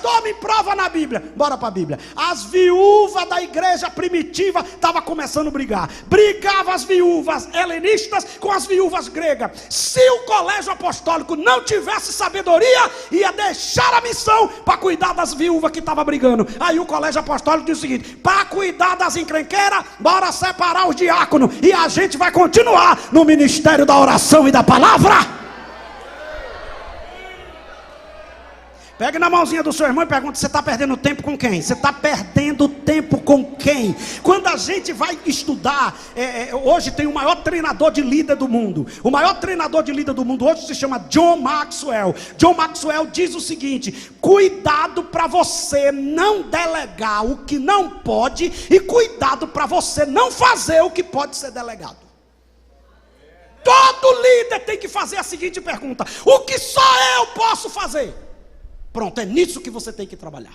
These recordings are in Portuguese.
pastor, me prova na Bíblia. Bora para a Bíblia. As viúvas da igreja primitiva estavam começando a brigar. Brigavam as viúvas helenistas com as viúvas gregas. Se o colégio apostólico não tivesse sabedoria, ia deixar a missão para cuidar das viúvas que estavam brigando. Aí o colégio apostólico diz o seguinte: para cuidar das encrenqueiras, bora separar os diáconos, e a gente vai continuar no ministério da oração e da palavra. Pegue na mãozinha do seu irmão e pergunta: você está perdendo tempo com quem? Você está perdendo tempo com quem? Quando a gente vai estudar, hoje tem o maior treinador de líder do mundo. O maior treinador de líder do mundo hoje se chama John Maxwell. John Maxwell diz o seguinte: cuidado para você não delegar o que não pode, e cuidado para você não fazer o que pode ser delegado. Todo líder tem que fazer a seguinte pergunta: o que só eu posso fazer? Pronto, é nisso que você tem que trabalhar.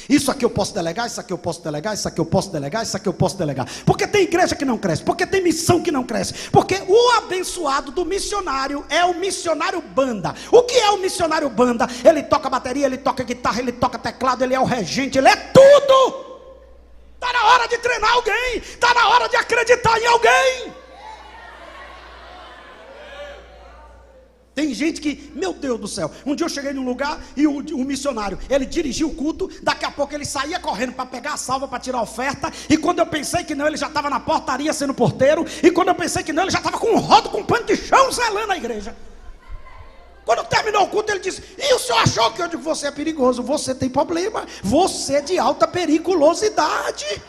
Isso aqui eu posso delegar, isso aqui eu posso delegar, isso aqui eu posso delegar, isso aqui eu posso delegar. Porque tem igreja que não cresce, porque tem missão que não cresce, porque o abençoado do missionário é o missionário banda. O que é o missionário banda? Ele toca bateria, ele toca guitarra, ele toca teclado, ele é o regente, ele é tudo. Está na hora de treinar alguém, está na hora de acreditar em alguém. Tem gente que, meu Deus do céu, um dia eu cheguei num lugar e o missionário, ele dirigiu o culto, daqui a pouco ele saía correndo para pegar a salva, para tirar a oferta, e quando eu pensei que não, ele já estava na portaria sendo porteiro, e quando eu pensei que não, ele já estava com um rodo, com pano de chão, zelando a igreja. Quando terminou o culto, ele disse: e o senhor achou que? Eu digo: você é perigoso, você tem problema, você é de alta periculosidade.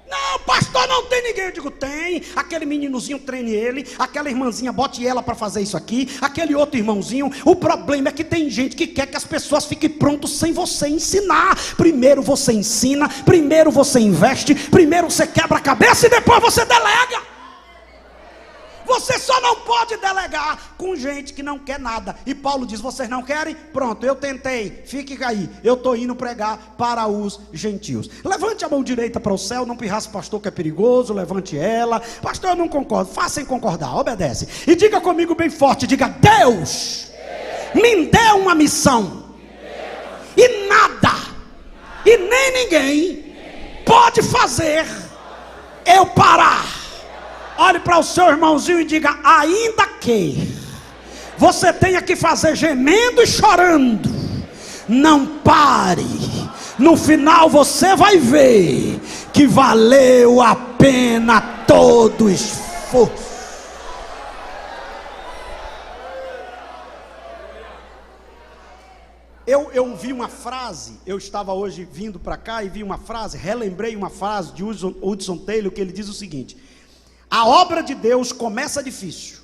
Não, pastor, não tem ninguém. Eu digo: tem. Aquele meninozinho, treine ele. Aquela irmãzinha, bote ela para fazer isso aqui. Aquele outro irmãozinho. O problema é que tem gente que quer que as pessoas fiquem prontas sem você ensinar. Primeiro você ensina, primeiro você investe, primeiro você quebra a cabeça e depois você delega. Você só não pode delegar com gente que não quer nada. E Paulo diz: vocês não querem? Pronto, eu tentei, fique aí, eu estou indo pregar para os gentios. Levante a mão direita para o céu, não pirraça pastor que é perigoso, levante ela. Pastor, eu não concordo, faça em concordar, obedece. E diga comigo bem forte, diga: Deus me deu uma missão, e nada, e nem ninguém pode fazer eu parar. Olhe para o seu irmãozinho e diga: ainda que você tenha que fazer gemendo e chorando, não pare. No final você vai ver que valeu a pena todo o esforço. Eu vi uma frase, eu estava hoje vindo para cá e vi uma frase, relembrei uma frase de Hudson Taylor, que ele diz o seguinte: a obra de Deus começa difícil,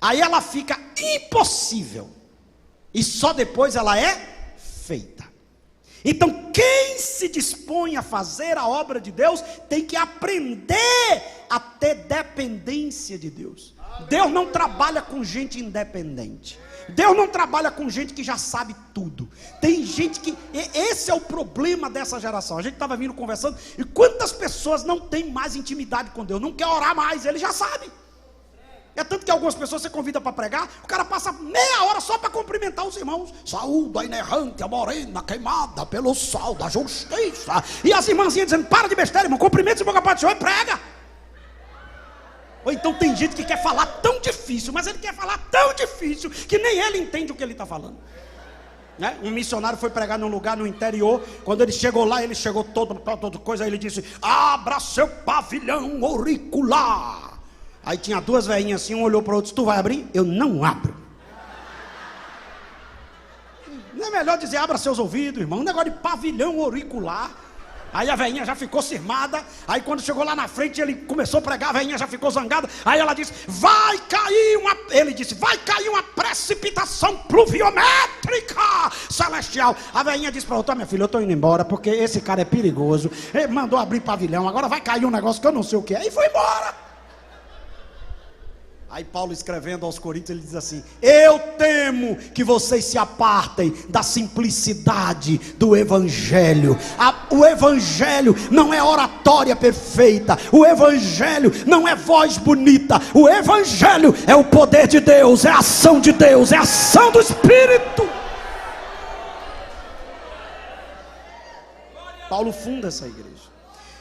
aí ela fica impossível, e só depois ela é feita. Então quem se dispõe a fazer a obra de Deus tem que aprender a ter dependência de Deus. Deus não trabalha com gente independente. Deus não trabalha com gente que já sabe tudo. Tem gente que... esse é o problema dessa geração. A gente estava vindo conversando, e quantas pessoas não têm mais intimidade com Deus, não quer orar mais, ele já sabe. É tanto que algumas pessoas você convida para pregar, o cara passa meia hora só para cumprimentar os irmãos. Saúde a inerrante, a morena, queimada pelo sol da justiça. E as irmãzinhas dizendo: para de besteira, irmão, cumprimenta esse boca para o Senhor e prega. Ou então tem gente que quer falar tão difícil, mas ele quer falar tão difícil que nem ele entende o que ele está falando. Né? Um missionário foi pregar num lugar no interior. Quando ele chegou lá, ele chegou todo coisa. Aí ele disse: abra seu pavilhão auricular. Aí tinha duas velhinhas assim, um olhou para o outro: tu vai abrir? Eu não abro. Não é melhor dizer: abra seus ouvidos, irmão? Um negócio de pavilhão auricular. Aí a velhinha já ficou cismada. Aí quando chegou lá na frente, ele começou a pregar, a velhinha já ficou zangada. Aí ela disse: vai cair uma... ele disse: vai cair uma precipitação pluviométrica celestial. A velhinha disse para outra: minha filha, eu estou indo embora, porque esse cara é perigoso. Ele mandou abrir pavilhão, agora vai cair um negócio que eu não sei o que é. E foi embora. Aí Paulo, escrevendo aos Coríntios, ele diz assim: eu temo que vocês se apartem da simplicidade do Evangelho. O Evangelho não é oratória perfeita, o Evangelho não é voz bonita, o Evangelho é o poder de Deus, é a ação de Deus, é a ação do Espírito. Paulo funda essa igreja.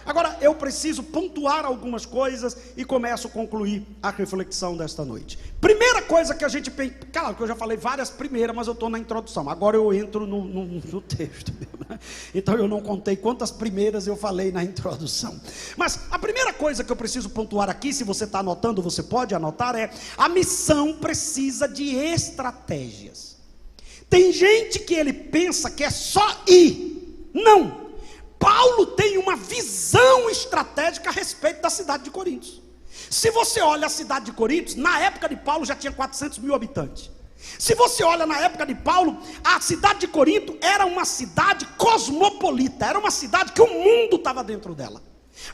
Agora, eu preciso pontuar algumas coisas e começo a concluir a reflexão desta noite. Primeira coisa que a gente pensa, claro que eu já falei várias primeiras, mas eu estou na introdução, agora eu entro no texto, né? Então eu não contei quantas primeiras eu falei na introdução. Mas a primeira coisa que eu preciso pontuar aqui, se você está anotando, você pode anotar, é: a missão precisa de estratégias. Tem gente que ele pensa que é só ir. Não. Paulo tem uma visão estratégica a respeito da cidade de Corinto. Se você olha a cidade de Corinto, na época de Paulo já tinha 400 mil habitantes. Se você olha na época de Paulo, a cidade de Corinto era uma cidade cosmopolita, era uma cidade que o mundo estava dentro dela.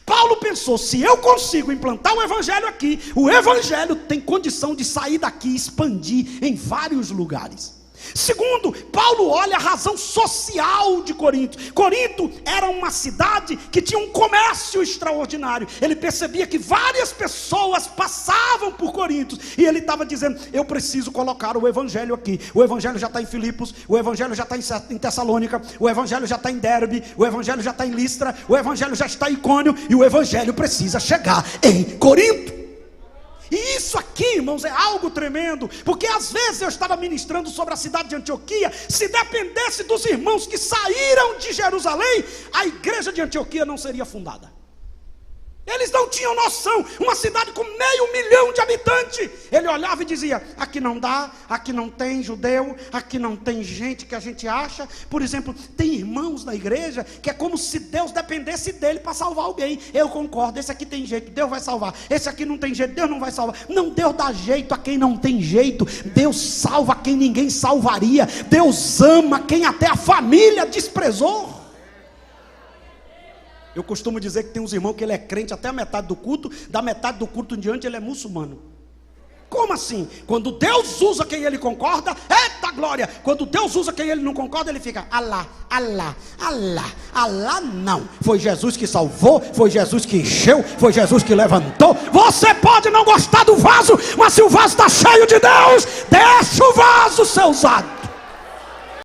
Paulo pensou: se eu consigo implantar o evangelho aqui, o evangelho tem condição de sair daqui e expandir em vários lugares. Segundo, Paulo olha a razão social de Corinto. Corinto era uma cidade que tinha um comércio extraordinário. Ele percebia que várias pessoas passavam por Corinto, e ele estava dizendo: eu preciso colocar o evangelho aqui. O evangelho já está em Filipos, o evangelho já está em Tessalônica, o evangelho já está em Derbe, o evangelho já está em Listra, o evangelho já está em Icônio, e o evangelho precisa chegar em Corinto. E isso aqui, irmãos, é algo tremendo, porque às vezes eu estava ministrando sobre a cidade de Antioquia. Se dependesse dos irmãos que saíram de Jerusalém, a igreja de Antioquia não seria fundada. Eles não tinham noção, uma cidade com 500 mil de habitantes. Ele olhava e dizia: aqui não dá, aqui não tem judeu, aqui não tem gente que a gente acha. Por exemplo, tem irmãos na igreja que é como se Deus dependesse dele para salvar alguém. Eu concordo, esse aqui tem jeito, Deus vai salvar. Esse aqui não tem jeito, Deus não vai salvar. Não, Deus dá jeito a quem não tem jeito. Deus salva quem ninguém salvaria. Deus ama quem até a família desprezou. Eu costumo dizer que tem uns irmãos que ele é crente até a metade do culto, da metade do culto em diante ele é muçulmano. Como assim? Quando Deus usa quem ele concorda, eita glória! Quando Deus usa quem ele não concorda, ele fica: Alá, Alá, Alá, Alá não. Foi Jesus que salvou, foi Jesus que encheu, foi Jesus que levantou. Você pode não gostar do vaso, mas se o vaso está cheio de Deus, deixa o vaso ser usado.